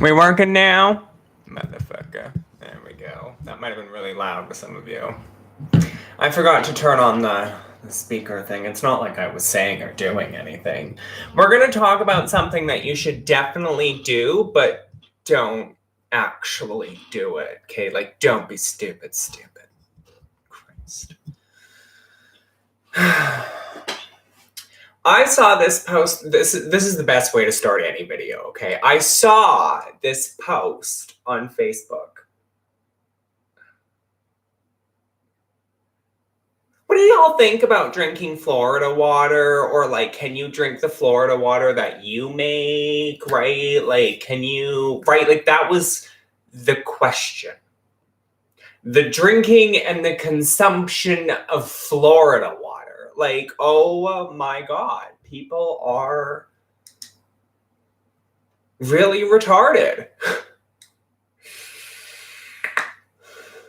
We working now? Motherfucker. There we go. That might have been really loud for some of you. I forgot to turn on the speaker thing. It's not like I was saying or doing anything. We're going to talk about something that you should definitely do, but don't actually do it. Okay? Like, don't be stupid. Christ. I saw this post. This is the best way to start any video, okay? I saw this post on Facebook. What do y'all think about drinking Florida water? Or, like, can you drink the Florida water that you make, right? Like, can you, right? Like, that was the question. The drinking and the consumption of Florida water. Like, oh my God. People are really retarded.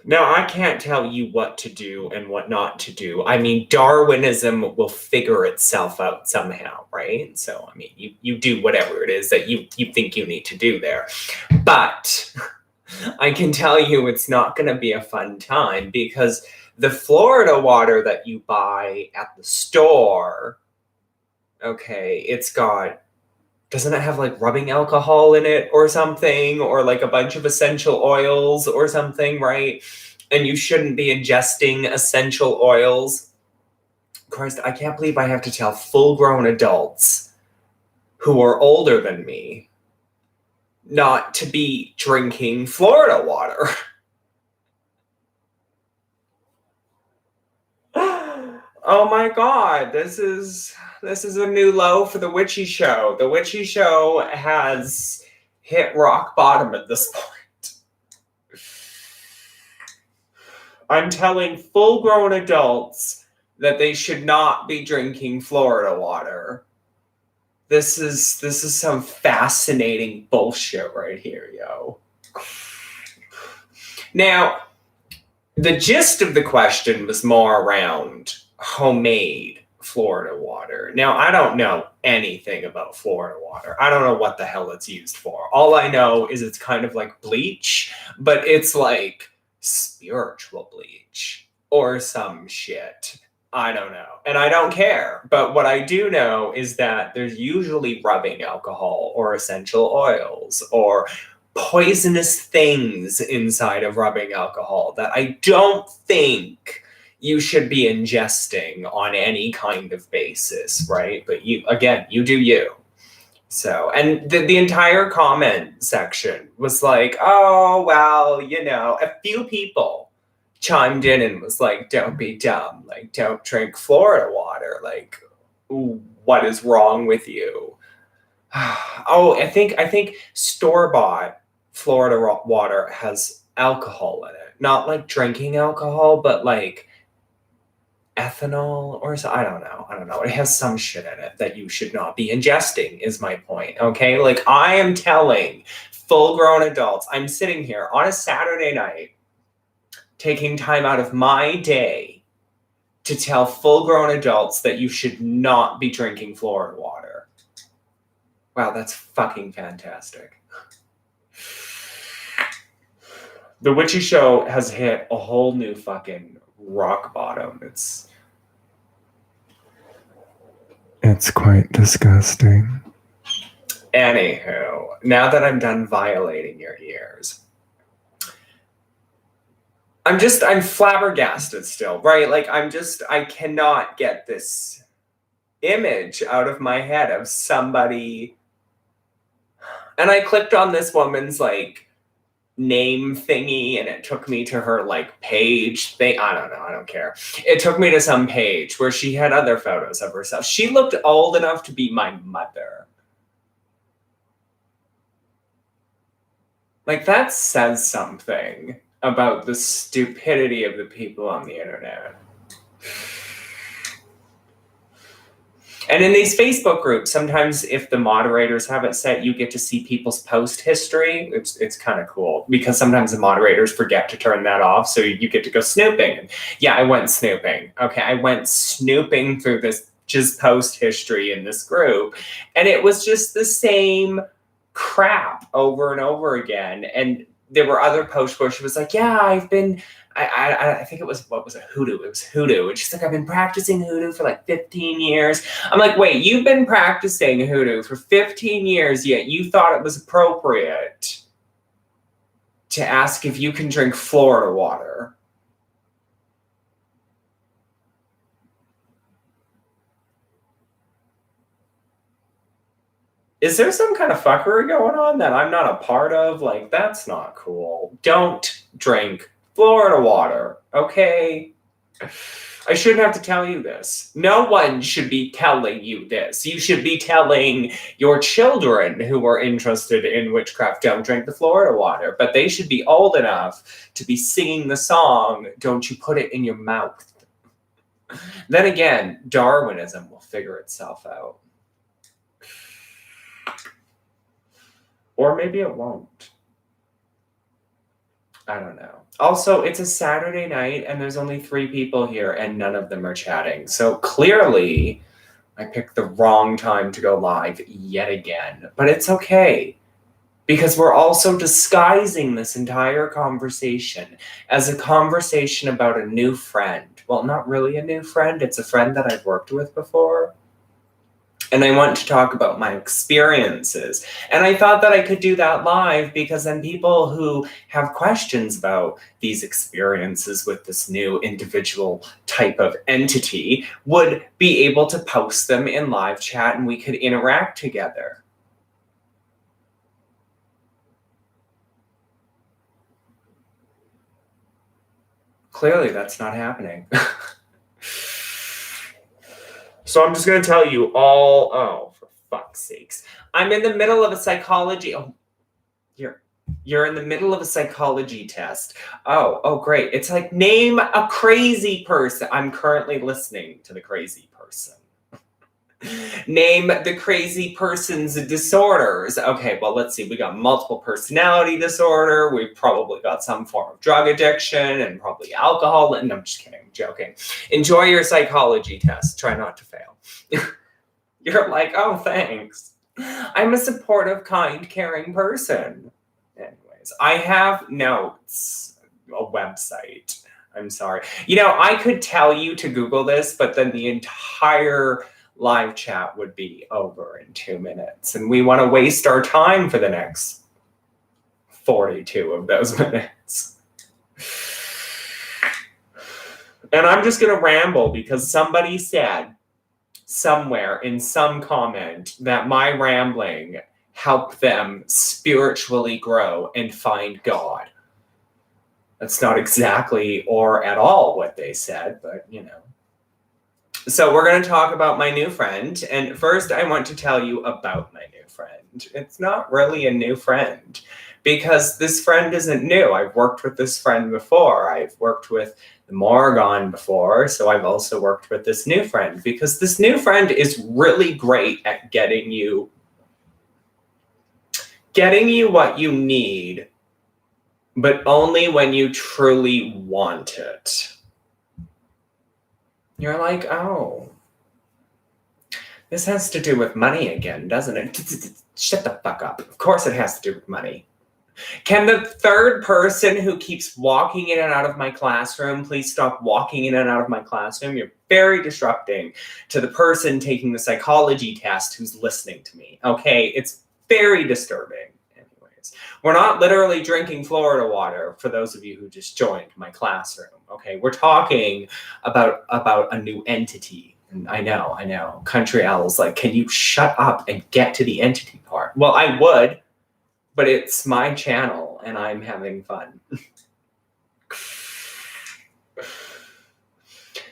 Now, I can't tell you what to do and what not to do. I mean, Darwinism will figure itself out somehow, right? So, I mean, you do whatever it is that you think you need to do there. But I can tell you it's not going to be a fun time, because the Florida water that you buy at the store, okay, doesn't it have like rubbing alcohol in it or something, or like a bunch of essential oils or something, right? And you shouldn't be ingesting essential oils. Christ, I can't believe I have to tell full-grown adults who are older than me not to be drinking Florida water. Oh my God, this is a new low for the Witchy Show. The Witchy Show has hit rock bottom at this point. I'm telling full-grown adults that they should not be drinking Florida water. This is some fascinating bullshit right here, yo. Now, the gist of the question was more around homemade Florida water. Now, I don't know anything about Florida water. I don't know what the hell it's used for. All I know is it's kind of like bleach, but it's like spiritual bleach or some shit. I don't know. And I don't care. But what I do know is that there's usually rubbing alcohol or essential oils or poisonous things inside of rubbing alcohol that I don't think you should be ingesting on any kind of basis, right? But you do you. So, and the entire comment section was like, oh, well, a few people chimed in and was like, don't be dumb. Like, don't drink Florida water. Like, what is wrong with you? Oh, I think store-bought Florida water has alcohol in it. Not like drinking alcohol, but like ethanol or so. I don't know. It has some shit in it that you should not be ingesting, is my point. Okay? Like, I am telling full-grown adults, I'm sitting here on a Saturday night taking time out of my day to tell full-grown adults that you should not be drinking Florida water. Wow, that's fucking fantastic. The Witchy Show has hit a whole new fucking rock bottom. It's quite disgusting. Anywho, now that I'm done violating your ears, I'm flabbergasted still, right? Like, I cannot get this image out of my head of somebody. And I clicked on this woman's like name thingy and it took me to her like page thing. I don't know. I don't care. It took me to some page where she had other photos of herself. She looked old enough to be my mother. Like, that says something about the stupidity of the people on the internet. And in these Facebook groups, sometimes if the moderators have it set, you get to see people's post history. It's kind of cool, because sometimes the moderators forget to turn that off, so you get to go snooping. And yeah, I went snooping. Okay, I went snooping through this just post history in this group, and it was just the same crap over and over again. And there were other posts where she was like, yeah, I think it was, what was it, hoodoo? It was hoodoo. And she's like, I've been practicing hoodoo for like 15 years. I'm like, wait, you've been practicing hoodoo for 15 years, yet you thought it was appropriate to ask if you can drink Florida water. Is there some kind of fuckery going on that I'm not a part of? Like, that's not cool. Don't drink Florida water, okay? I shouldn't have to tell you this. No one should be telling you this. You should be telling your children who are interested in witchcraft, don't drink the Florida water. But they should be old enough to be singing the song, don't you put it in your mouth. Then again, Darwinism will figure itself out. Or maybe it won't. I don't know. Also, it's a Saturday night and there's only 3 people here and none of them are chatting. So clearly, I picked the wrong time to go live yet again. But it's okay. Because we're also disguising this entire conversation as a conversation about a new friend. Well, not really a new friend. It's a friend that I've worked with before. And I want to talk about my experiences. And I thought that I could do that live because then people who have questions about these experiences with this new individual type of entity would be able to post them in live chat and we could interact together. Clearly, that's not happening. So I'm just going to tell you all, oh, for fuck's sakes. I'm in the middle of a psychology, you're in the middle of a psychology test. Oh, great. It's like, name a crazy person. I'm currently listening to the crazy person. Name the crazy person's disorders. Okay, well, let's see. We got multiple personality disorder. We've probably got some form of drug addiction and probably alcohol. And I'm just kidding. I'm joking. Enjoy your psychology test. Try not to fail. You're like, oh, thanks. I'm a supportive, kind, caring person. Anyways, I have notes. A website. I'm sorry. You know, I could tell you to Google this, but then the entire live chat would be over in 2 minutes. And we want to waste our time for the next 42 of those minutes. And I'm just going to ramble because somebody said somewhere in some comment that my rambling helped them spiritually grow and find God. That's not exactly or at all what they said, but you know. So we're going to talk about my new friend. And first, I want to tell you about my new friend. It's not really a new friend because this friend isn't new. I've worked with this friend before. I've worked with the Morrigan before. So I've also worked with this new friend because this new friend is really great at getting you what you need, but only when you truly want it. You're like, oh, this has to do with money again, doesn't it? Shut the fuck up. Of course it has to do with money. Can the third person who keeps walking in and out of my classroom please stop walking in and out of my classroom? You're very disrupting to the person taking the psychology test who's listening to me, okay? It's very disturbing. Anyways, we're not literally drinking Florida water for those of you who just joined my classroom. Okay, we're talking about a new entity. And I know. Country Owl's like, can you shut up and get to the entity part? Well, I would, but it's my channel and I'm having fun.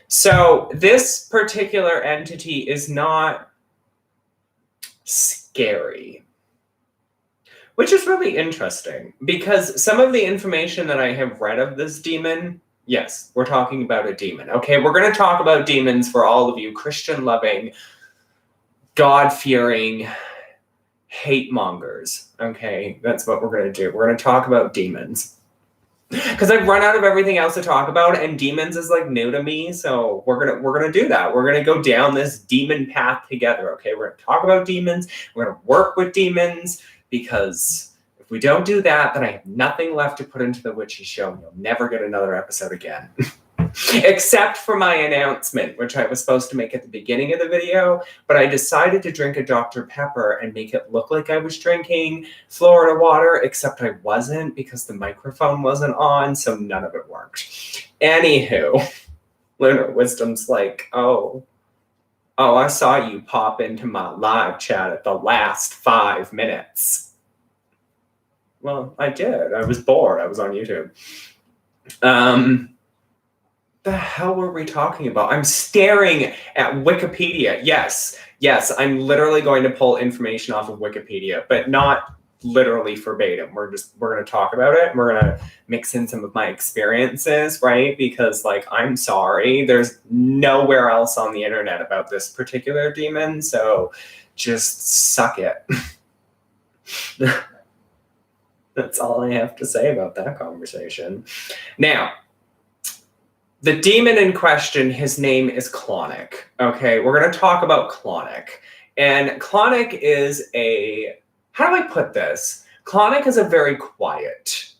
So this particular entity is not scary, which is really interesting because some of the information that I have read of this demon, yes, we're talking about a demon. Okay, we're going to talk about demons for all of you Christian-loving, God-fearing hate mongers. Okay, that's what we're going to do. We're going to talk about demons. Because I've run out of everything else to talk about, and demons is like new to me, so we're gonna do that. We're gonna go down this demon path together. Okay, we're gonna talk about demons. We're gonna work with demons. because if we don't do that, then I have nothing left to put into the witchy show, and you'll never get another episode again. Except for my announcement, which I was supposed to make at the beginning of the video, but I decided to drink a Dr. Pepper and make it look like I was drinking Florida water, except I wasn't because the microphone wasn't on, so none of it worked. Anywho, Lunar Wisdom's like, oh, I saw you pop into my live chat at the last 5 minutes. Well, I did. I was bored. I was on YouTube. The hell were we talking about? I'm staring at Wikipedia. Yes, I'm literally going to pull information off of Wikipedia, but not literally verbatim. We're going to talk about it. And we're going to mix in some of my experiences, right? Because, like, I'm sorry, there's nowhere else on the internet about this particular demon, so just suck it. That's all I have to say about that conversation. Now, the demon in question, his name is Clauneck. Okay, we're going to talk about Clauneck. And Clauneck is how do I put this? Clauneck is a very quiet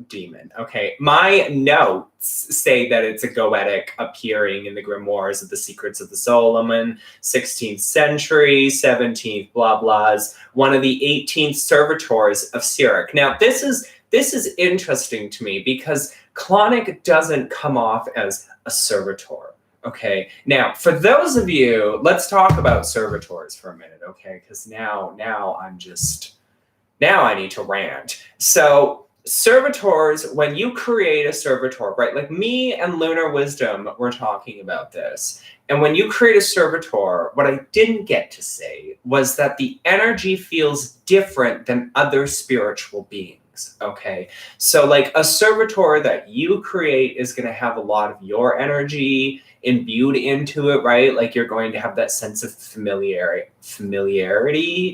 demon, okay? My notes say that it's a goetic appearing in the grimoires of the Secrets of the Solomon, 16th century, 17th blah blahs, one of the 18th servitors of Cyric. Now, this is interesting to me because Clauneck doesn't come off as a servitor, okay? Now, for those of you, let's talk about servitors for a minute, okay? Because now I need to rant. So, servitors, when you create a servitor, right? Like me and Lunar Wisdom were talking about this. And when you create a servitor, what I didn't get to say was that the energy feels different than other spiritual beings. Okay, so like a servitor that you create is going to have a lot of your energy imbued into it, right? Like you're going to have that sense of familiarity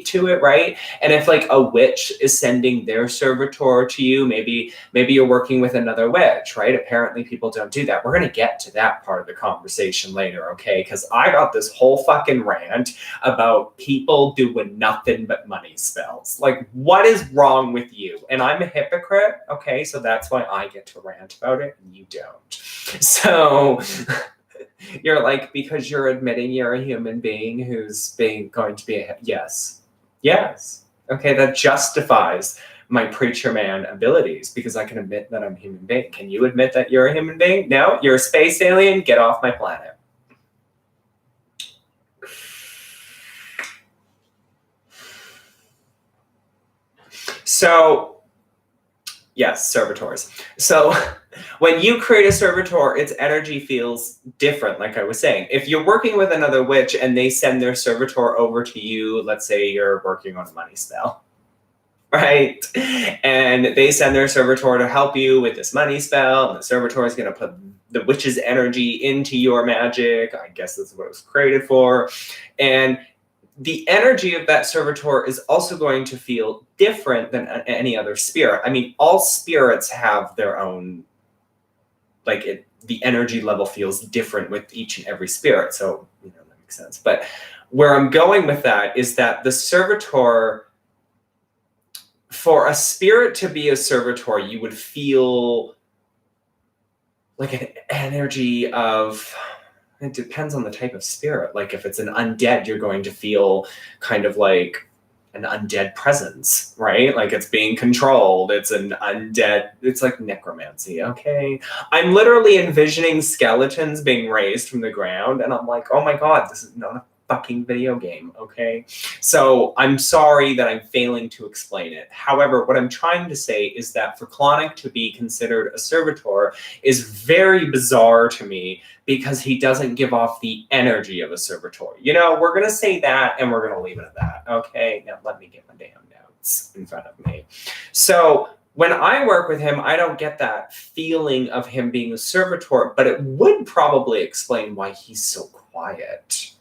to it, right? And if like a witch is sending their servitor to you, maybe you're working with another witch, right? Apparently people don't do that. We're going to get to that part of the conversation later, okay? Because I got this whole fucking rant about people doing nothing but money spells. Like, what is wrong with you? And I'm a hypocrite, okay? So that's why I get to rant about it and you don't. So you're like, because you're admitting you're a human being who's going to be yes. Okay, that justifies my preacher man abilities because I can admit that I'm a human being. Can you admit that you're a human being? No, you're a space alien. Get off my planet. So, yes, servitors. So when you create a servitor, its energy feels different, like I was saying. If you're working with another witch and they send their servitor over to you, let's say you're working on a money spell, right? And they send their servitor to help you with this money spell, and the servitor is going to put the witch's energy into your magic. I guess that's what it was created for. And the energy of that servitor is also going to feel different than any other spirit. I mean, all spirits have their own, the energy level feels different with each and every spirit. So, that makes sense. But where I'm going with that is that the servitor, for a spirit to be a servitor, you would feel like an energy of, it depends on the type of spirit. Like if it's an undead, you're going to feel kind of like an undead presence, right? Like it's being controlled. It's an undead, it's like necromancy, okay? I'm literally envisioning skeletons being raised from the ground, and I'm like, oh my God, this is not a fucking video game, okay? So I'm sorry that I'm failing to explain it. However, what I'm trying to say is that for Clauneck to be considered a servitor is very bizarre to me because he doesn't give off the energy of a servitor. We're going to say that and we're going to leave it at that, okay? Now let me get my damn notes in front of me. So when I work with him, I don't get that feeling of him being a servitor, but it would probably explain why he's so quiet.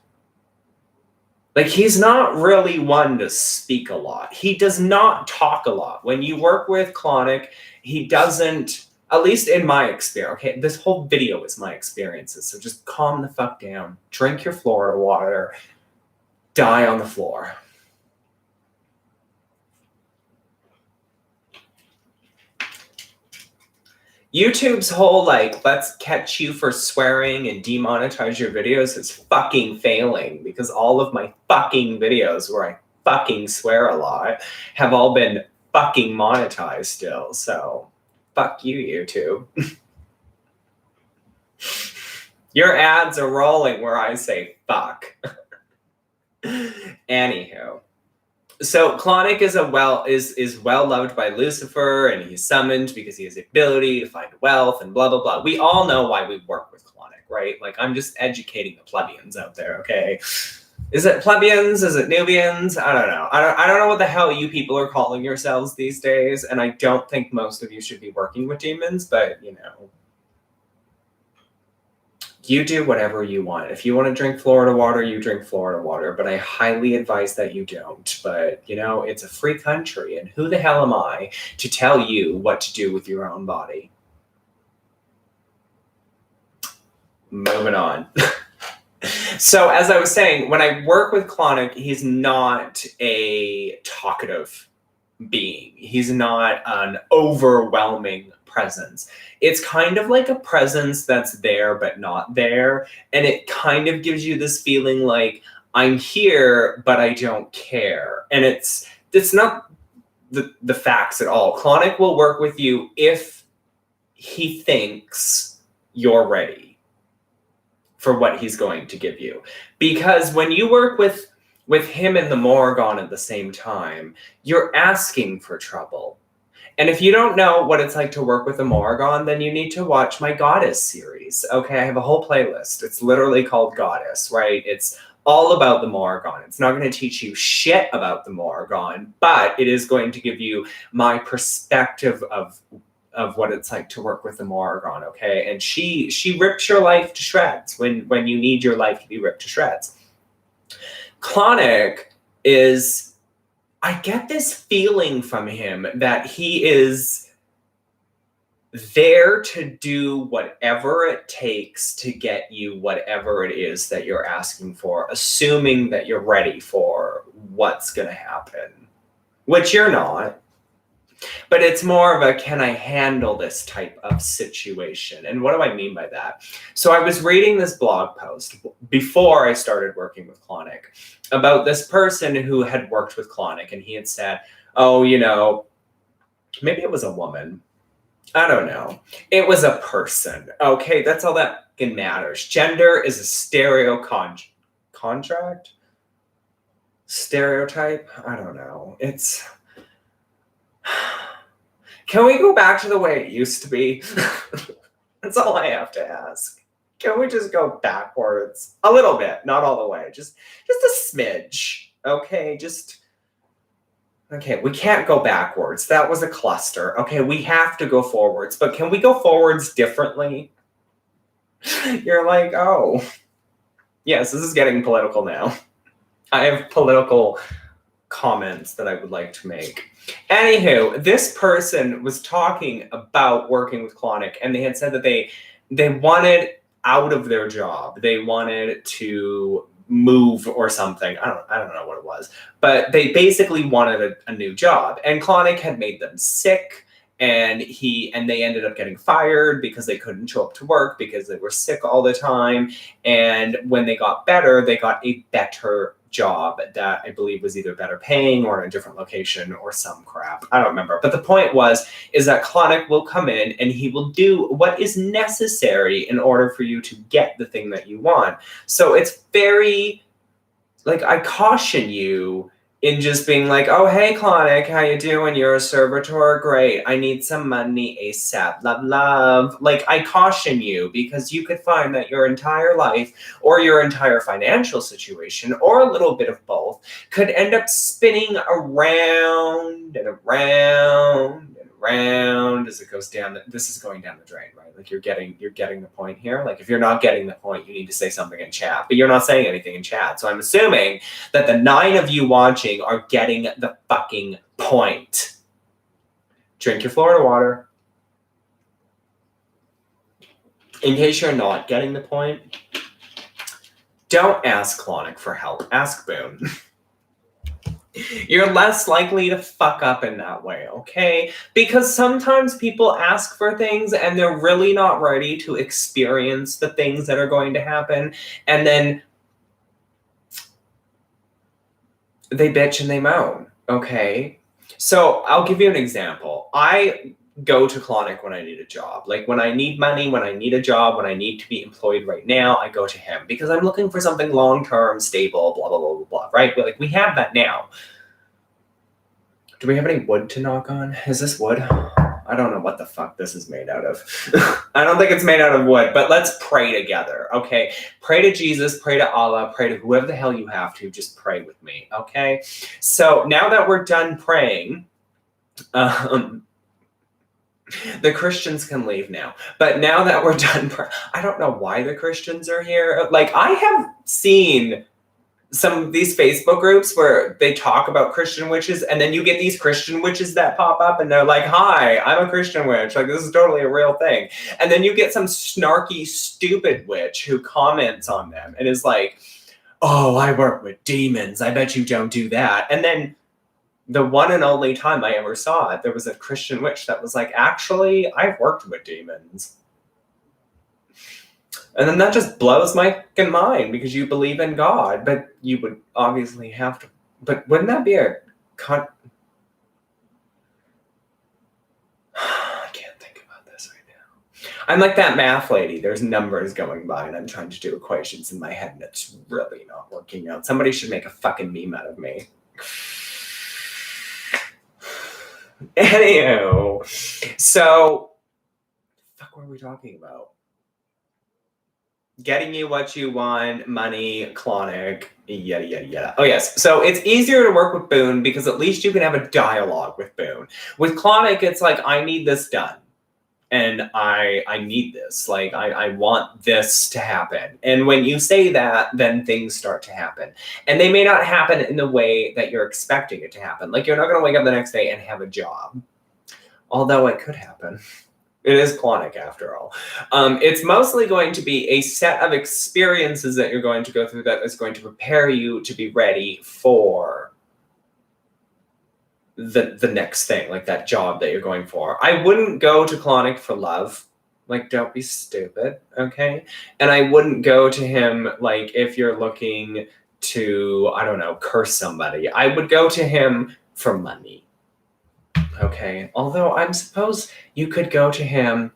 Like, he's not really one to speak a lot. He does not talk a lot. When you work with Clauneck, he doesn't, at least in my experience, okay, this whole video is my experiences, so just calm the fuck down. Drink your Florida water. Die on the floor. YouTube's whole, like, let's catch you for swearing and demonetize your videos is fucking failing, because all of my fucking videos where I fucking swear a lot have all been fucking monetized still. So fuck you, YouTube. Your ads are rolling where I say fuck. Anywho. So Clauneck is well loved by Lucifer, and he's summoned because he has the ability to find wealth and blah blah blah. We all know why we work with Clauneck, right? Like, I'm just educating the plebeians out there, okay? Is it plebeians? Is it Nubians? I don't know. I don't know what the hell you people are calling yourselves these days, and I don't think most of you should be working with demons, but you know. You do whatever you want. If you want to drink Florida water, you drink Florida water, but I highly advise that you don't. But, you know, it's a free country, and who the hell am I to tell you what to do with your own body? Moving on. So, as I was saying, when I work with Clauneck, he's not a talkative being. He's not an overwhelming presence. It's kind of like a presence that's there but not there, and it kind of gives you this feeling like, I'm here but I don't care. And it's not the facts at all. Clauneck will work with you if he thinks you're ready for what he's going to give you. Because when you work with him and the Morrigan at the same time, you're asking for trouble. And if you don't know what it's like to work with a Morrigan, then you need to watch my Goddess series. Okay, I have a whole playlist. It's literally called Goddess, right? It's all about the Morrigan. It's not going to teach you shit about the Morrigan, but it is going to give you my perspective of what it's like to work with the Morrigan, okay? And she rips your life to shreds when you need your life to be ripped to shreds. Clauneck is... I get this feeling from him that he is there to do whatever it takes to get you whatever it is that you're asking for, assuming that you're ready for what's going to happen, which you're not. But it's more of a, can I handle this type of situation? And what do I mean by that? So I was reading this blog post before I started working with Clauneck about this person who had worked with Clauneck, and he had said, oh, you know, maybe it was a woman. I don't know. It was a person. Okay, that's all that matters. Gender is a contract? Stereotype? I don't know. It's... Can we go back to the way it used to be? That's all I have to ask. Can we just go backwards? A little bit, not all the way. Just a smidge. Okay, okay, we can't go backwards. That was a cluster. Okay, we have to go forwards. But can we go forwards differently? You're like, oh. Yes, this is getting political now. I have political comments that I would like to make. Anywho, this person was talking about working with Clauneck, and they had said that they wanted out of their job. They wanted to move or something. I don't know what it was, but they basically wanted a new job. And Clauneck had made them sick, and they ended up getting fired because they couldn't show up to work because they were sick all the time. And when they got better, they got a better job that I believe was either better paying or in a different location or some crap. I don't remember. But the point is that Clauneck will come in and he will do what is necessary in order for you to get the thing that you want. So it's very, like, I caution you in just being like, oh, hey, Clauneck, how you doing? You're a servitor? Great. I need some money ASAP. Love, love. Like, I caution you, because you could find that your entire life or your entire financial situation, or a little bit of both, could end up spinning around and around and around as it goes down. This is going down the drain, right? Like, you're getting the point here. Like, if you're not getting the point, you need to say something in chat, but you're not saying anything in chat. So I'm assuming that the 9 of you watching are getting the fucking point. Drink your Florida water. In case you're not getting the point, don't ask Clauneck for help. Ask Boone. You're less likely to fuck up in that way, okay? Because sometimes people ask for things and they're really not ready to experience the things that are going to happen. And then they bitch and they moan, okay? So I'll give you an example. I go to Clauneck when I need a job. Like when I need money, when I need a job, when I need to be employed right now, I go to him because I'm looking for something long-term, stable, blah, blah, blah, blah, blah, right? But like we have that now. Do we have any wood to knock on? Is this wood? I don't know what the fuck this is made out of. I don't think it's made out of wood, but let's pray together, okay? Pray to Jesus, pray to Allah, pray to whoever the hell you have to. Just pray with me, okay? So now that we're done praying, the Christians can leave now. But now that we're done praying, I don't know why the Christians are here. Like, I have seen some of these Facebook groups where they talk about Christian witches, and then you get these Christian witches that pop up and they're like, hi, I'm a Christian witch. Like, this is totally a real thing. And then you get some snarky, stupid witch who comments on them and is like, oh, I work with demons. I bet you don't do that. And then the one and only time I ever saw it, there was a Christian witch that was like, actually, I've worked with demons. And then that just blows my fucking mind because you believe in God, but you would obviously have to. But wouldn't that be a I can't think about this right now. I'm like that math lady. There's numbers going by and I'm trying to do equations in my head and it's really not working out. Somebody should make a fucking meme out of me. Anywho, so fuck, what are we talking about? Getting you what you want, money, Clauneck, yada, yada, yada. Oh, yes. So it's easier to work with Boone because at least you can have a dialogue with Boone. With Clauneck, it's like, I need this done. And I need this. Like, I want this to happen. And when you say that, then things start to happen. And they may not happen in the way that you're expecting it to happen. Like, you're not going to wake up the next day and have a job. Although it could happen. It is Clauneck, after all. It's mostly going to be a set of experiences that you're going to go through that is going to prepare you to be ready for the next thing, like that job that you're going for. I wouldn't go to Clauneck for love. Like, don't be stupid, okay? And I wouldn't go to him, like, if you're looking to, I don't know, curse somebody. I would go to him for money. Okay, although I suppose you could go to him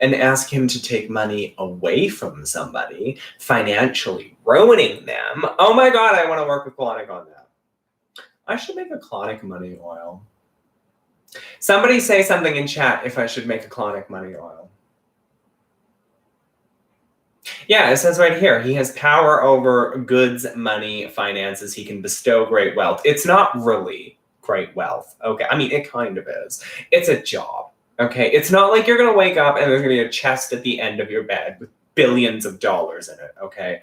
and ask him to take money away from somebody, financially ruining them. Oh my God, I want to work with Clauneck on that. I should make a Clauneck money oil. Somebody say something in chat if I should make a Clauneck money oil. Yeah, it says right here, he has power over goods, money, finances. He can bestow great wealth. It's not really great wealth. Okay, I mean, it kind of is. It's a job. Okay, it's not like you're going to wake up and there's going to be a chest at the end of your bed with billions of dollars in it. Okay.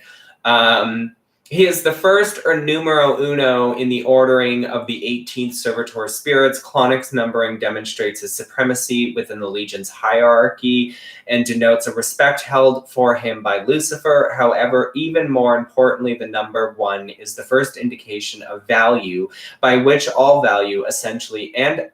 He is the first or numero uno in the ordering of the 18th servitor spirits. Clauneck's numbering demonstrates his supremacy within the Legion's hierarchy and denotes a respect held for him by Lucifer. However, even more importantly, the number 1 is the first indication of value, by which all value essentially an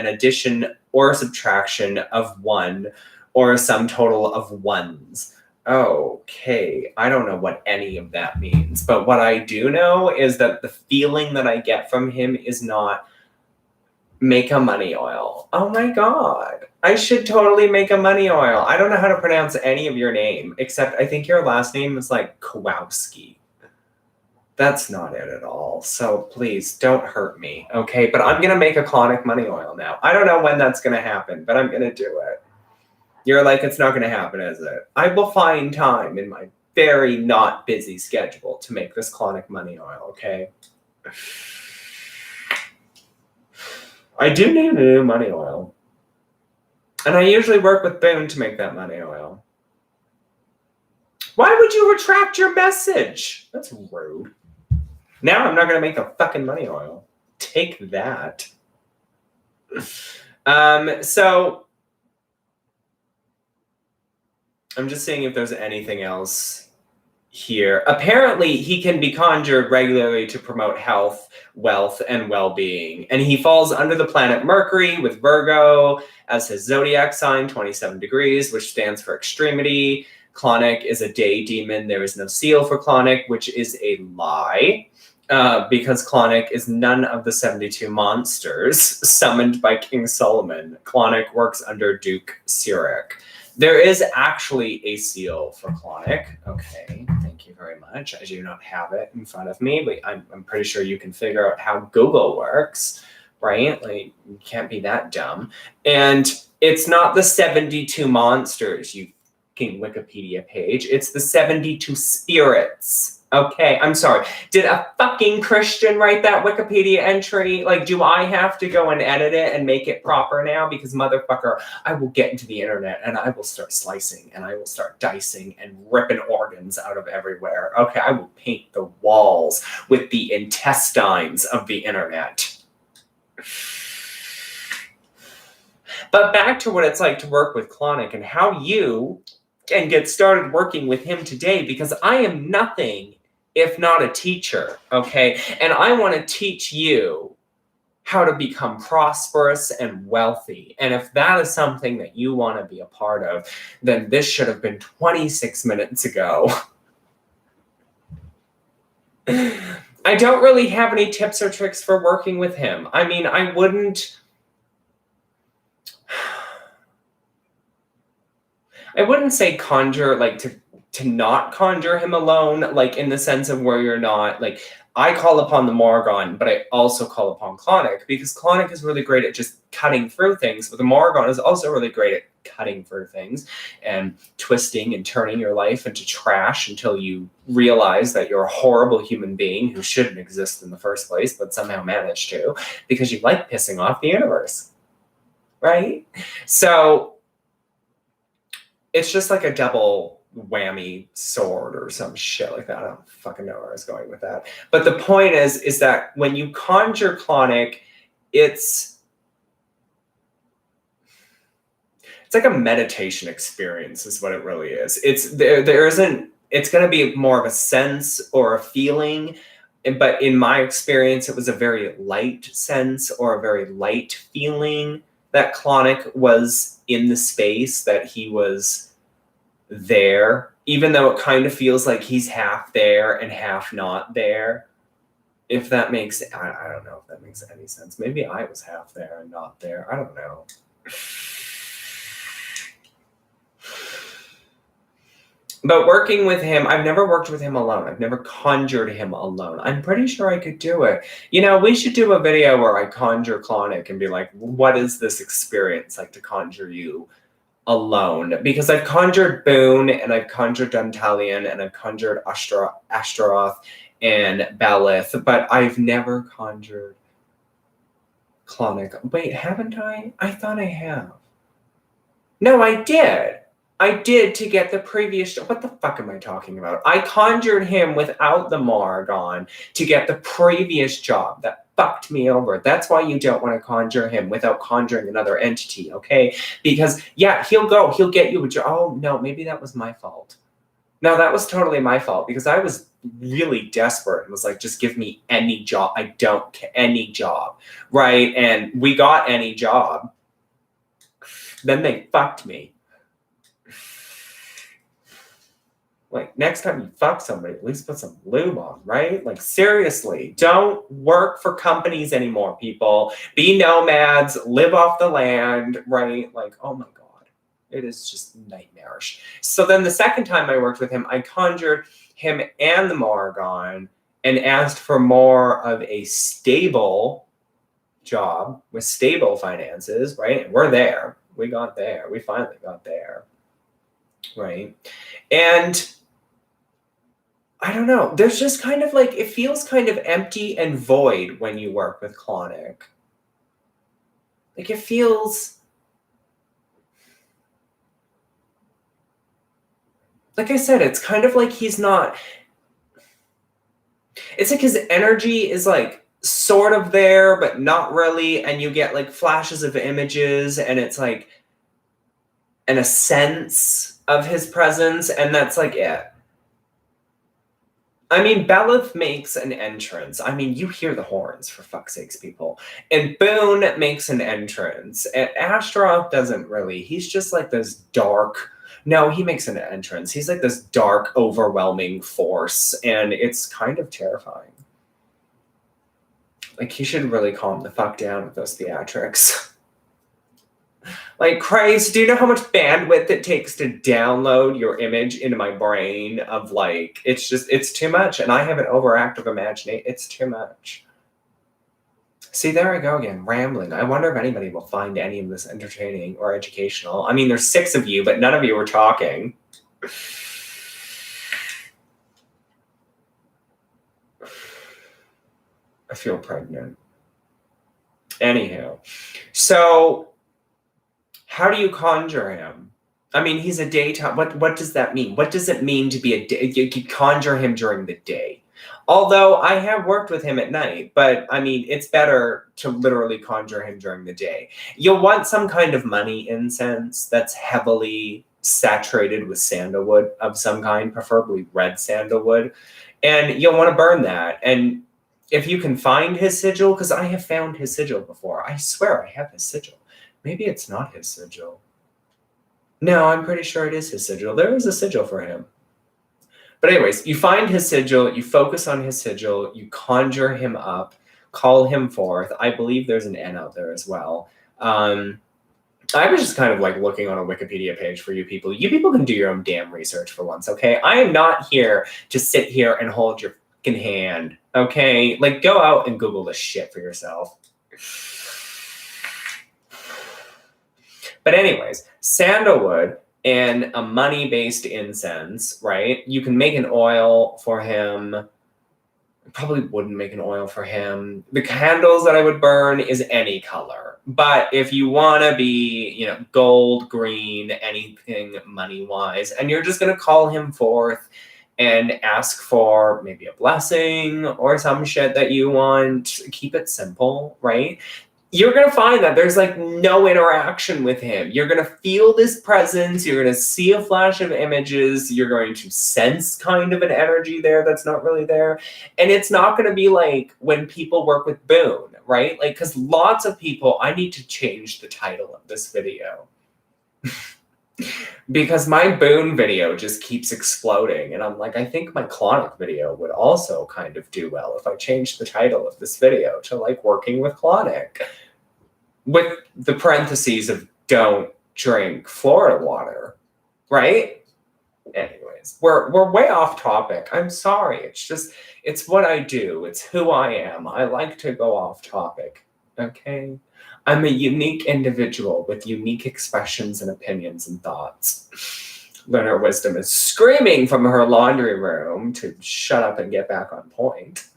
addition or subtraction of 1 or a sum total of ones. Okay, I don't know what any of that means, but what I do know is that the feeling that I get from him is not make a money oil. Oh my God, I should totally make a money oil. I don't know how to pronounce any of your name, except I think your last name is like Kowalski. That's not it at all. So please don't hurt me, okay? But I'm gonna make a Clauneck money oil now. I don't know when that's gonna happen, but I'm gonna do it. You're like, it's not going to happen, is it? I will find time in my very not busy schedule to make this Clauneck money oil, okay? I do need a new money oil. And I usually work with Boone to make that money oil. Why would you retract your message? That's rude. Now I'm not going to make the fucking money oil. Take that. So I'm just seeing if there's anything else here. Apparently, he can be conjured regularly to promote health, wealth, and well-being. And he falls under the planet Mercury with Virgo as his zodiac sign, 27 degrees, which stands for extremity. Clauneck is a day demon. There is no seal for Clauneck, which is a lie. Because Clauneck is none of the 72 monsters summoned by King Solomon. Clauneck works under Duke Sirik. There is actually a seal for Clauneck. Okay, thank you very much. I do not have it in front of me, but I'm pretty sure you can figure out how Google works, right? Like, you can't be that dumb. And it's not the 72 monsters, you fucking Wikipedia page. It's the 72 spirits. Okay, I'm sorry. Did a fucking Christian write that Wikipedia entry? Like, do I have to go and edit it and make it proper now? Because motherfucker, I will get into the internet and I will start slicing and I will start dicing and ripping organs out of everywhere. Okay, I will paint the walls with the intestines of the internet. But back to what it's like to work with Clauneck and how you can get started working with him today, because I am nothing if not a teacher, okay? And I want to teach you how to become prosperous and wealthy. And if that is something that you want to be a part of, then this should have been 26 minutes ago. I don't really have any tips or tricks for working with him. I mean, I wouldn't say conjure, like to not conjure him alone, like in the sense of where you're not, like, I call upon the Morrigan, but I also call upon Clauneck, because Clauneck is really great at just cutting through things, but the Morrigan is also really great at cutting through things and twisting and turning your life into trash until you realize that you're a horrible human being who shouldn't exist in the first place, but somehow managed to, because you like pissing off the universe, right? So it's just like a double whammy sword or some shit like that. I don't fucking know where I was going with that. But the point is that when you conjure Clauneck, it's like a meditation experience is what it really is. It's going to be more of a sense or a feeling, but in my experience, it was a very light sense or a very light feeling that Clauneck was in the space, that he was there, even though it kind of feels like he's half there and half not there. If that makes, I don't know if that makes any sense. Maybe I was half there and not there. I don't know. But working with him, I've never worked with him alone. I've never conjured him alone. I'm pretty sure I could do it. You know, we should do a video where I conjure Clauneck and be like, what is this experience like to conjure you alone? Because I've conjured Boone and I've conjured Duntalion and I've conjured Ashtaroth and Balith, but I've never conjured Clauneck. Wait, haven't I? I thought I have. No, I did. I did to get the previous... What the fuck am I talking about? I conjured him without the Morrigan to get the previous job that fucked me over. That's why you don't want to conjure him without conjuring another entity, okay? Because, yeah, he'll get you a job. Oh, no, maybe that was my fault. No, that was totally my fault, because I was really desperate and was like, just give me any job. I don't care. Any job, right? And we got any job. Then they fucked me. Like, next time you fuck somebody, at least put some lube on, right? Like, seriously, don't work for companies anymore, people. Be nomads, live off the land, right? Like, oh my God, it is just nightmarish. So then the second time I worked with him, I conjured him and the Morrigan and asked for more of a stable job with stable finances, right? And we're there. We got there. We finally got there, right? And I don't know. There's just kind of like, it feels kind of empty and void when you work with Clauneck. Like, it feels, like I said, it's kind of like he's not, it's like his energy is like sort of there, but not really. And you get like flashes of images and it's like, and a sense of his presence. And that's like it. I mean, Belith makes an entrance. I mean, you hear the horns, for fuck's sakes, people. And Boone makes an entrance. And Astaroth doesn't really. He's just like this dark... No, he makes an entrance. He's like this dark, overwhelming force. And it's kind of terrifying. Like, he should really calm the fuck down with those theatrics. Like, Christ, do you know how much bandwidth it takes to download your image into my brain of, like, it's too much. And I have an overactive imagination. It's too much. See, there I go again, rambling. I wonder if anybody will find any of this entertaining or educational. I mean, there's 6 of you, but none of you were talking. I feel pregnant. Anywho, so... how do you conjure him? I mean, he's a daytime. What does that mean? What does it mean to be a day? You conjure him during the day. Although I have worked with him at night, but I mean, it's better to literally conjure him during the day. You'll want some kind of money incense that's heavily saturated with sandalwood of some kind, preferably red sandalwood. And you'll want to burn that. And if you can find his sigil, because I have found his sigil before. I swear I have his sigil. Maybe it's not his sigil. No, I'm pretty sure it is his sigil. There is a sigil for him. But anyways, you find his sigil, you focus on his sigil, you conjure him up, call him forth. I believe there's an N out there as well. I was just kind of like looking on a Wikipedia page for you people. You people can do your own damn research for once, okay? I am not here to sit here and hold your fucking hand, okay? Like, go out and Google this shit for yourself. But anyways, sandalwood and a money-based incense, right? You can make an oil for him. Probably wouldn't make an oil for him. The candles that I would burn is any color. But if you want to be, gold, green, anything money-wise, and you're just going to call him forth and ask for maybe a blessing or some shit that you want, keep it simple, right? You're going to find that there's like no interaction with him. You're going to feel this presence. You're going to see a flash of images. You're going to sense kind of an energy there that's not really there. And it's not going to be like when people work with Boone, right? Like, because lots of people, I need to change the title of this video. Because my Boone video just keeps exploding. And I'm like, I think my Clauneck video would also kind of do well if I changed the title of this video to like working with Clauneck. With the parentheses of don't drink Florida water, right? Anyways, we're way off topic. I'm sorry. It's what I do. It's who I am. I like to go off topic, okay? I'm a unique individual with unique expressions and opinions and thoughts. Lunar Wisdom is screaming from her laundry room to shut up and get back on point.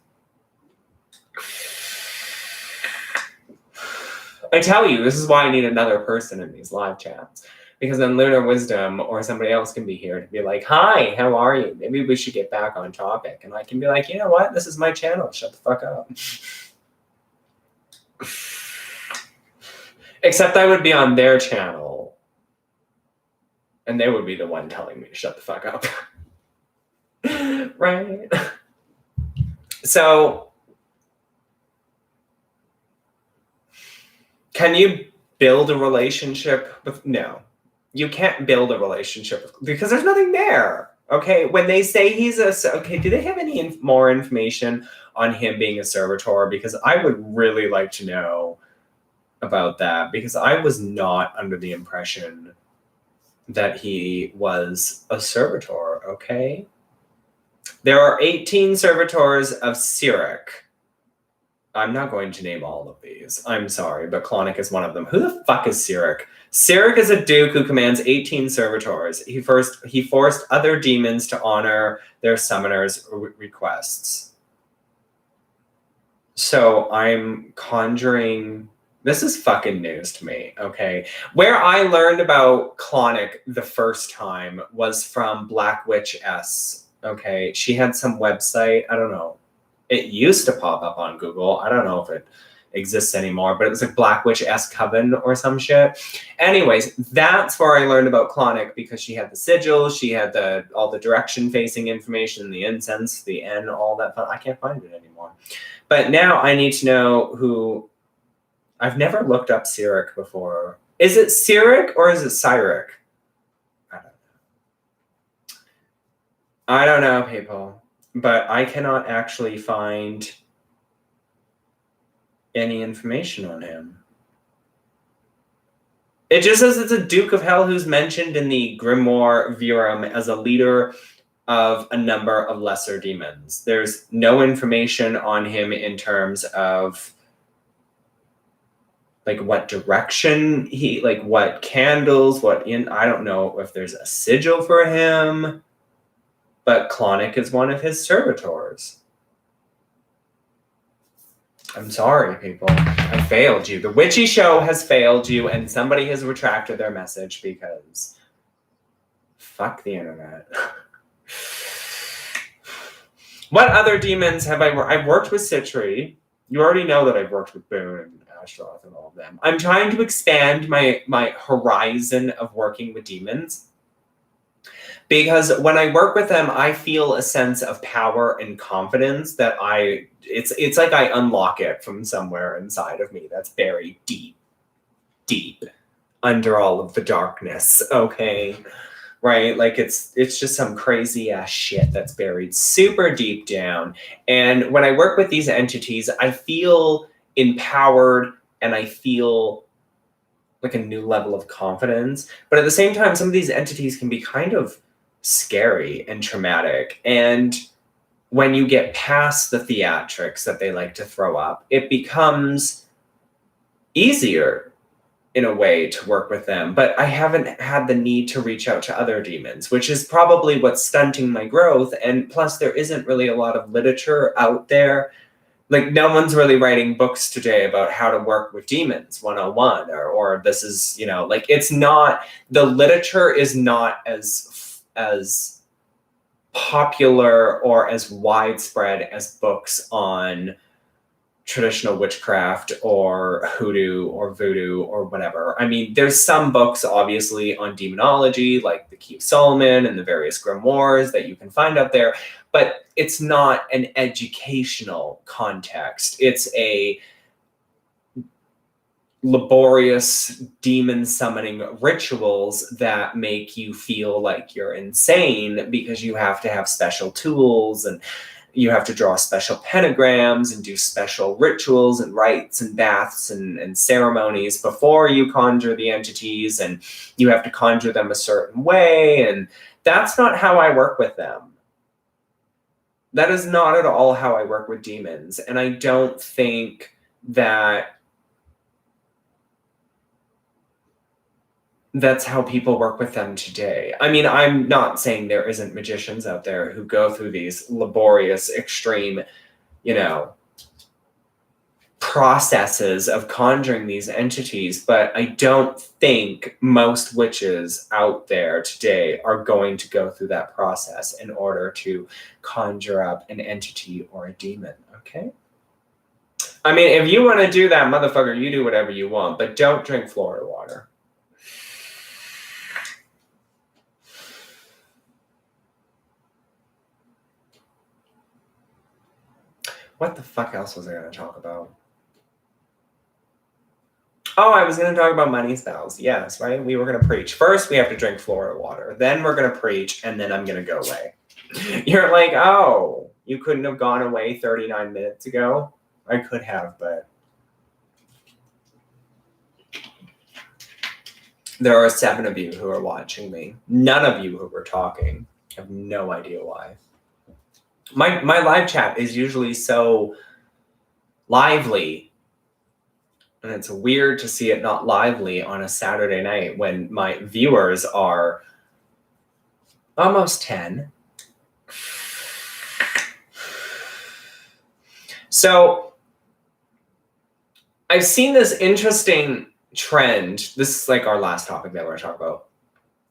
I tell you, this is why I need another person in these live chats. Because then Lunar Wisdom or somebody else can be here to be like, hi, how are you? Maybe we should get back on topic. And I can be like, you know what? This is my channel. Shut the fuck up. Except I would be on their channel. And they would be the one telling me to shut the fuck up. Right? So... can you build a relationship with... No. You can't build a relationship with... because there's nothing there. Okay? When they say he's a... okay, do they have any more information on him being a servitor? Because I would really like to know about that. Because I was not under the impression that he was a servitor. Okay? There are 18 servitors of Cyric. I'm not going to name all of these. I'm sorry, but Clauneck is one of them. Who the fuck is Cyric? Cyric is a duke who commands 18 servitors. He forced other demons to honor their summoners' requests. So I'm conjuring... this is fucking news to me, okay? Where I learned about Clauneck the first time was from Black Witch S, okay? She had some website, I don't know. It used to pop up on Google. I don't know if it exists anymore, but it was like Black Witch-esque coven or some shit. Anyways, that's where I learned about Clauneck, because she had the sigil, she had all the direction facing information, the incense, the N, all that fun. I can't find it anymore. But now I need to know who. I've never looked up Cyric before. Is it Cyric or is it Cyric? I don't know, people. But I cannot actually find any information on him. It just says it's a Duke of Hell who's mentioned in the Grimoire Virum as a leader of a number of lesser demons. There's no information on him in terms of like what direction he, like what candles, I don't know if there's a sigil for him, but Clauneck is one of his servitors. I'm sorry, people. I failed you. The Witchy Show has failed you, and somebody has retracted their message because fuck the internet. What other demons have I worked? I've worked with Citri. You already know that I've worked with Boone and Ashroth and all of them. I'm trying to expand my horizon of working with demons, because when I work with them, I feel a sense of power and confidence that it's like I unlock it from somewhere inside of me that's buried deep under all of the darkness, okay? Right? Like it's just some crazy ass shit that's buried super deep down. And when I work with these entities, I feel empowered and I feel like a new level of confidence. But at the same time, some of these entities can be kind of scary and traumatic. And when you get past the theatrics that they like to throw up, it becomes easier in a way to work with them. But I haven't had the need to reach out to other demons, which is probably what's stunting my growth. And plus, there isn't really a lot of literature out there. Like, no one's really writing books today about how to work with demons 101, or this is, you know, like, it's not, the literature is not as popular or as widespread as books on traditional witchcraft or hoodoo or voodoo or whatever. I mean, there's some books obviously on demonology, like the Key of Solomon and the various grimoires that you can find out there, but it's not an educational context. It's a laborious demon summoning rituals that make you feel like you're insane because you have to have special tools and you have to draw special pentagrams and do special rituals and rites and baths and ceremonies before you conjure the entities, and you have to conjure them a certain way. And that's not how I work with them. That is not at all how I work with demons. And I don't think that that's how people work with them today. I mean, I'm not saying there isn't magicians out there who go through these laborious, extreme, you know, processes of conjuring these entities, but I don't think most witches out there today are going to go through that process in order to conjure up an entity or a demon, okay? I mean, if you want to do that, motherfucker, you do whatever you want, but don't drink Florida water. What the fuck else was I going to talk about? Oh, I was going to talk about money spells. Yes, right? We were going to preach. First, we have to drink Florida water. Then we're going to preach, and then I'm going to go away. You're like, oh, you couldn't have gone away 39 minutes ago? I could have, but there are 7 of you who are watching me. None of you who were talking. I have no idea why. My live chat is usually so lively, and it's weird to see it not lively on a Saturday night when my viewers are almost 10. So I've seen this interesting trend. This is like our last topic that we're going to talk about.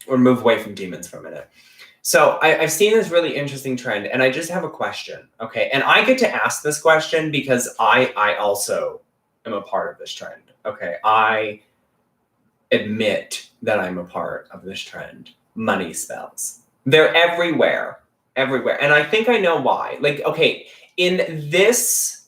We'll move away from demons for a minute. So I've seen this really interesting trend, and I just have a question, okay? And I get to ask this question because I also am a part of this trend. Okay, I admit that I'm a part of this trend. Money spells. They're everywhere. Everywhere. And I think I know why. Like, okay, in this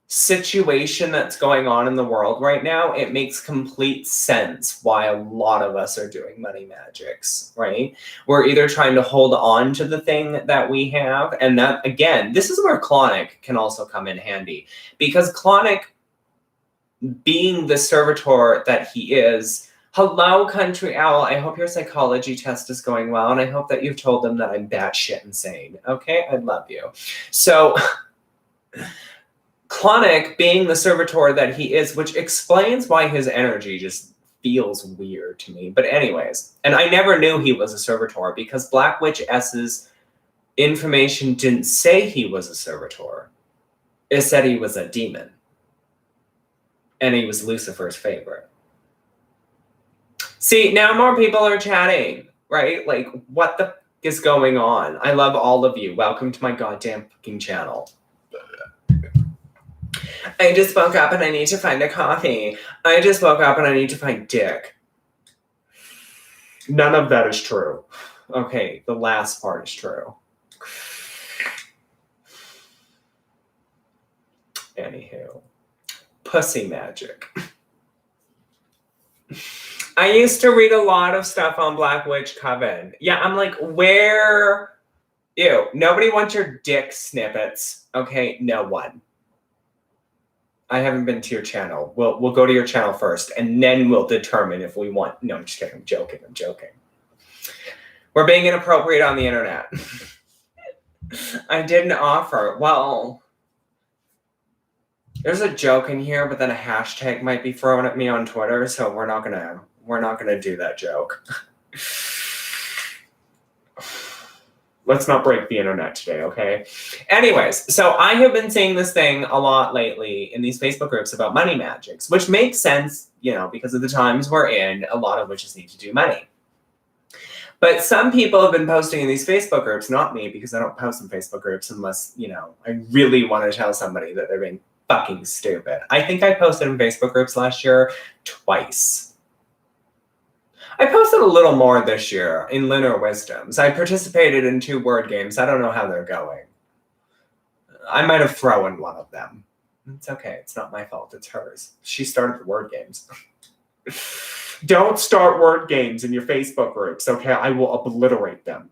situation that's going on in the world right now, it makes complete sense why a lot of us are doing money magics, right? We're either trying to hold on to the thing that we have, and that, again, this is where Clauneck can also come in handy, because Clauneck, being the servitor that he is, hello, Country Owl, I hope your psychology test is going well, and I hope that you've told them that I'm batshit insane, okay? I love you. So Clauneck, being the servitor that he is, which explains why his energy just feels weird to me. But anyways, and I never knew he was a servitor because Black Witch S's information didn't say he was a servitor. It said he was a demon. And he was Lucifer's favorite. See, now more people are chatting, right? Like, what the f is going on? I love all of you. Welcome to my goddamn fucking channel. I just woke up and I need to find a coffee. I just woke up and I need to find dick. None of that is true. Okay, the last part is true. Anywho. Pussy magic. I used to read a lot of stuff on Black Witch Coven. Yeah, I'm like, where? Ew, nobody wants your dick snippets. Okay, no one. I haven't been to your channel. We'll go to your channel first, and then we'll determine if we want. No, I'm just kidding. I'm joking. We're being inappropriate on the internet. I didn't offer. Well, there's a joke in here, but then a hashtag might be thrown at me on Twitter, so we're not gonna do that joke. Let's not break the internet today, okay? Anyways, so I have been seeing this thing a lot lately in these Facebook groups about money magics, which makes sense, you know, because of the times we're in, a lot of witches need to do money. But some people have been posting in these Facebook groups, not me, because I don't post in Facebook groups unless, you know, I really want to tell somebody that they're being fucking stupid. I think I posted in Facebook groups last year twice. I posted a little more this year in Lunar Wisdoms. I participated in 2 word games. I don't know how they're going. I might have thrown one of them. It's okay. It's not my fault. It's hers. She started the word games. Don't start word games in your Facebook groups, okay? I will obliterate them.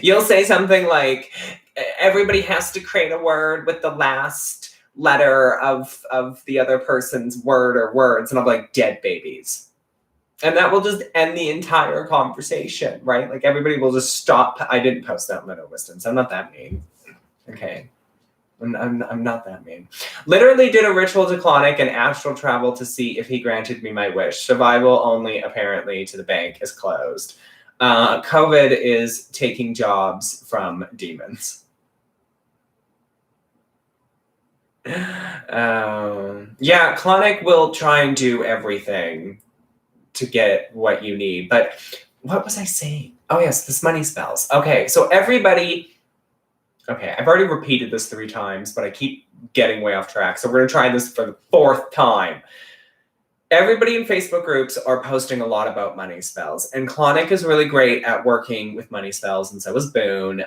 You'll say something like, everybody has to create a word with the last letter of the other person's word or words. And I'm like, dead babies. And that will just end the entire conversation, right? Like, everybody will just stop. I didn't post that in Lunar Wisdoms. I'm not that mean. Okay. I'm not that mean. Literally did a ritual to Clauneck and astral travel to see if he granted me my wish. Survival only, apparently, to the bank is closed. COVID is taking jobs from demons. Yeah, Clauneck will try and do everything to get what you need. But what was I saying? Oh, yes, this money spells. Okay, so everybody... Okay, I've already repeated this 3 times, but I keep getting way off track. So we're going to try this for the 4th time. Everybody in Facebook groups are posting a lot about money spells. And Clauneck is really great at working with money spells, and so is Boone.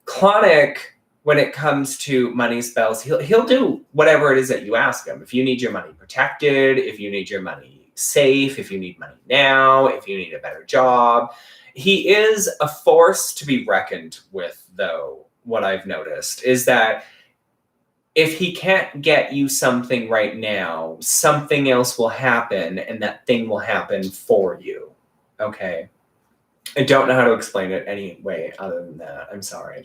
Clauneck, when it comes to money spells, he'll do whatever it is that you ask him. If you need your money protected, if you need your money safe, if you need money now, if you need a better job. He is a force to be reckoned with, though. What I've noticed is that if he can't get you something right now, something else will happen, and that thing will happen for you. Okay? I don't know how to explain it any way other than that. I'm sorry.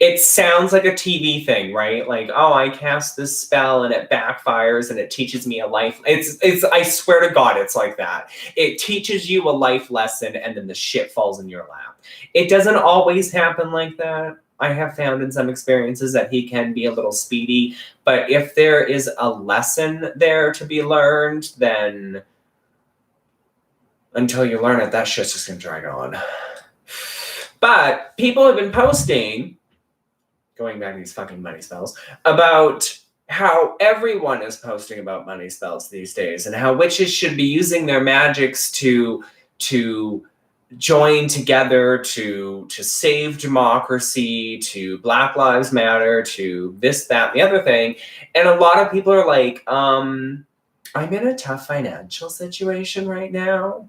It sounds like a TV thing, right? Like, oh, I cast this spell and it backfires and it teaches me a life. I swear to God, it's like that. It teaches you a life lesson and then the shit falls in your lap. It doesn't always happen like that. I have found in some experiences that he can be a little speedy, but if there is a lesson there to be learned, then until you learn it, that shit's just gonna drag on. But people have been posting, going back to these fucking money spells, about how everyone is posting about money spells these days, and how witches should be using their magics to join together to save democracy, to Black Lives Matter, to this, that, and the other thing. And a lot of people are like, I'm in a tough financial situation right now.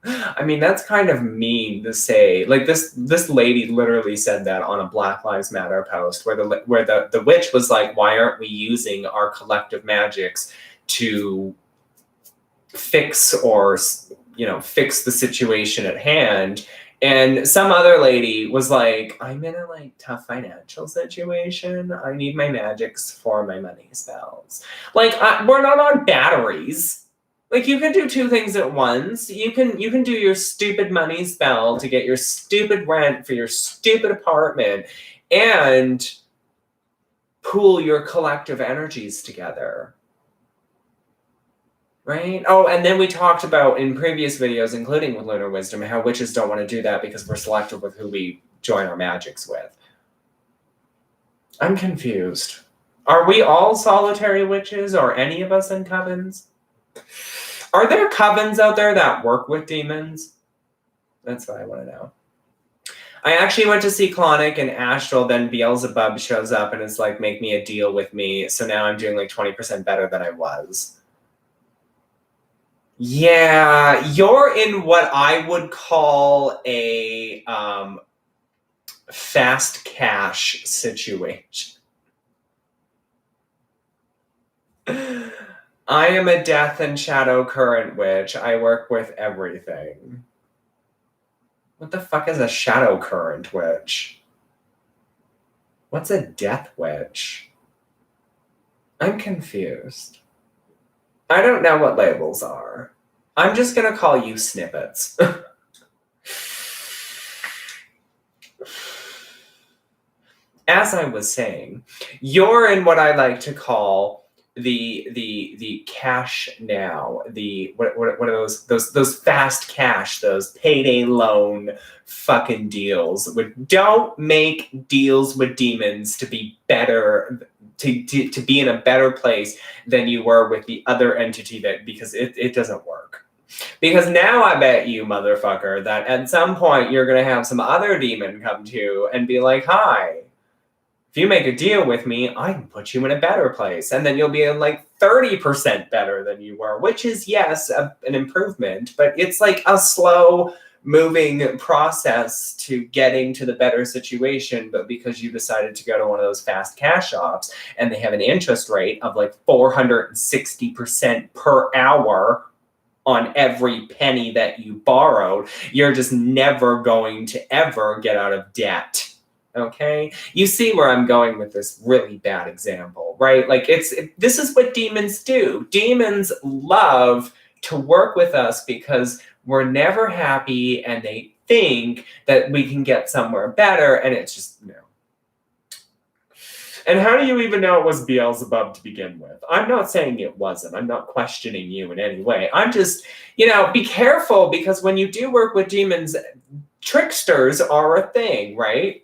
I mean, that's kind of mean to say. Like this lady literally said that on a Black Lives Matter post, where the witch was like, "Why aren't we using our collective magics to fix or fix the situation at hand?" And some other lady was like, "I'm in a tough financial situation. I need my magics for my money spells." Like we're not on batteries. Like you can do two things at once. You can do your stupid money spell to get your stupid rent for your stupid apartment and pool your collective energies together. Right? Oh, and then we talked about in previous videos, including with Lunar Wisdom, how witches don't want to do that because we're selective with who we join our magics with. I'm confused. Are we all solitary witches, or any of us in covens? Are there covens out there that work with demons? That's what I want to know. I actually went to see Clauneck and Astral, then Beelzebub shows up and is like, make me a deal with me. So now I'm doing 20% better than I was. Yeah, you're in what I would call a fast cash situation. I am a death and shadow current witch. I work with everything. What the fuck is a shadow current witch? What's a death witch? I'm confused. I don't know what labels are. I'm just gonna call you snippets. As I was saying, you're in what I like to call the cash now, the what are those fast cash, those payday loan fucking deals. Don't make deals with demons to be better, to be in a better place than you were with the other entity, because it doesn't work. Because now I bet you, motherfucker, that at some point you're gonna have some other demon come to you and be like, "Hi, if you make a deal with me, I can put you in a better place." And then you'll be 30% better than you were, which is, yes, an improvement, but it's like a slow moving process to getting to the better situation. But because you decided to go to one of those fast cash shops and they have an interest rate of 460% per hour on every penny that you borrowed, you're just never going to ever get out of debt. Okay, you see where I'm going with this really bad example, right? This is what demons do. Demons love to work with us because we're never happy, and they think that we can get somewhere better, and it's just no. And how do you even know it was Beelzebub to begin with? I'm not saying it wasn't. I'm not questioning you in any way. I'm just, be careful, because when you do work with demons, tricksters are a thing, right?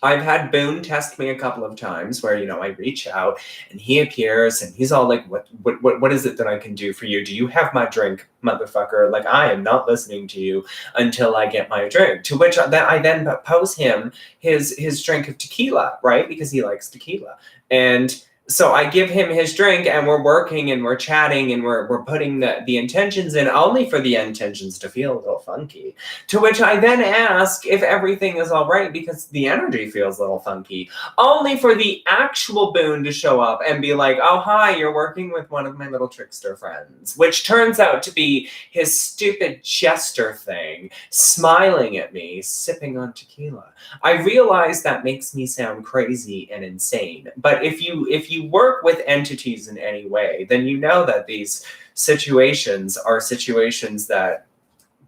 I've had Boone test me a couple of times where, I reach out and he appears and he's all like, what is it that I can do for you? Do you have my drink, motherfucker? I am not listening to you until I get my drink. To which I then pose him his drink of tequila, right? Because he likes tequila. And so I give him his drink, and we're working and we're chatting and we're putting the intentions in, only for the intentions to feel a little funky. To which I then ask if everything is all right, because the energy feels a little funky, only for the actual Boone to show up and be like, "Oh, hi, you're working with one of my little trickster friends," which turns out to be his stupid jester thing, smiling at me, sipping on tequila. I realize that makes me sound crazy and insane, but if you work with entities in any way, then you know that these situations are situations that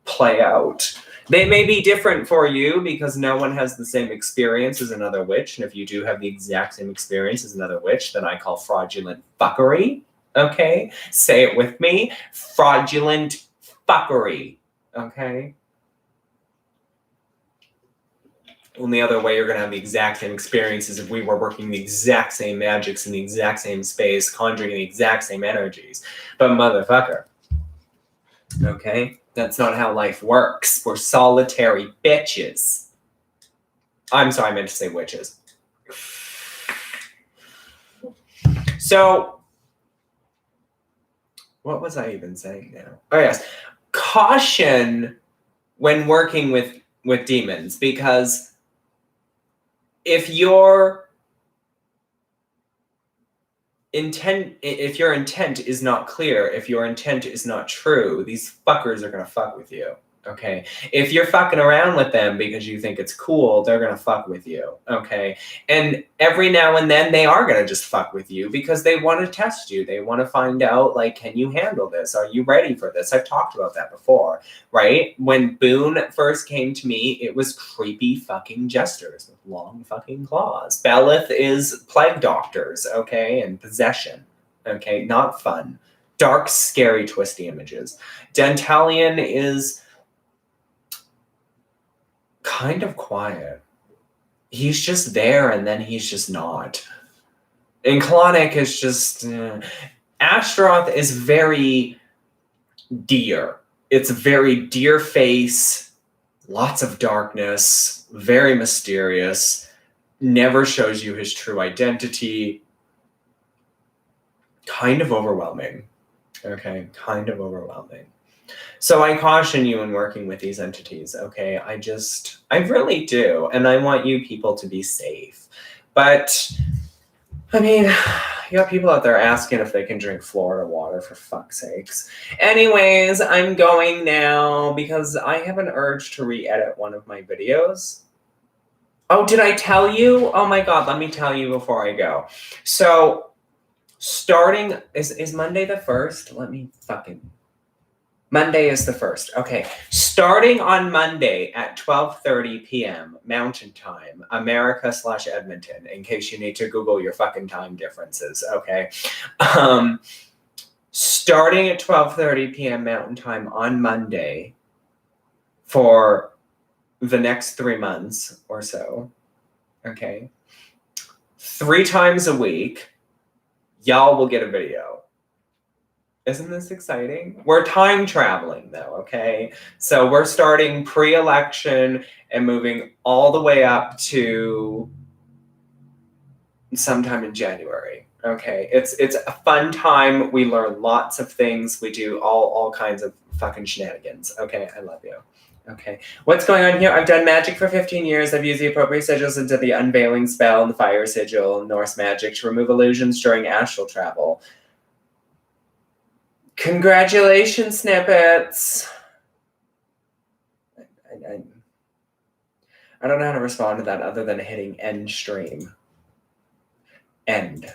play out. They may be different for you because no one has the same experience as another witch, and if you do have the exact same experience as another witch, then I call fraudulent fuckery. Okay? Say it with me. Fraudulent fuckery. Okay? Only other way you're going to have the exact same experiences if we were working the exact same magics in the exact same space, conjuring the exact same energies. But motherfucker, okay? That's not how life works. We're solitary bitches. I'm sorry, I meant to say witches. So, what was I even saying now? Oh, yes. Caution when working with demons, because if your intent is not clear, if your intent is not true, these fuckers are gonna fuck with you. Okay. If you're fucking around with them because you think it's cool, they're gonna fuck with you. Okay. And every now and then they are gonna just fuck with you because they want to test you. They want to find out, like, can you handle this? Are you ready for this? I've talked about that before, right? When Boone first came to me, it was creepy fucking jesters with long fucking claws. Belith is plague doctors, okay, and possession. Okay, not fun. Dark, scary, twisty images. Dentalion is kind of quiet. He's just there and then he's just not. And Clauneck is just... Ashtaroth is very deer. It's very deer face, lots of darkness, very mysterious, never shows you his true identity. Kind of overwhelming. Okay, kind of overwhelming. So I caution you in working with these entities, okay? I really do. And I want you people to be safe. But, I mean, you got people out there asking if they can drink Florida water, for fuck's sakes. Anyways, I'm going now because I have an urge to re-edit one of my videos. Oh, did I tell you? Oh my God, let me tell you before I go. So, starting, is Monday the 1st? Let me fucking... Monday is the 1st. Okay. Starting on Monday at 12:30 p.m. Mountain Time, America/Edmonton, in case you need to Google your fucking time differences, okay? Starting at 12:30 p.m. Mountain Time on Monday for the next 3 months or so, okay? 3 times a week, y'all will get a video. Isn't this exciting? We're time traveling though, okay? So we're starting pre-election and moving all the way up to sometime in January, okay? It's a fun time. We learn lots of things. We do all kinds of fucking shenanigans, okay? I love you. Okay, what's going on here? I've done magic for 15 years. I've used the appropriate sigils into the unveiling spell and the fire sigil, Norse magic, to remove illusions during astral travel. Congratulations, snippets. I don't know how to respond to that other than hitting end stream. End.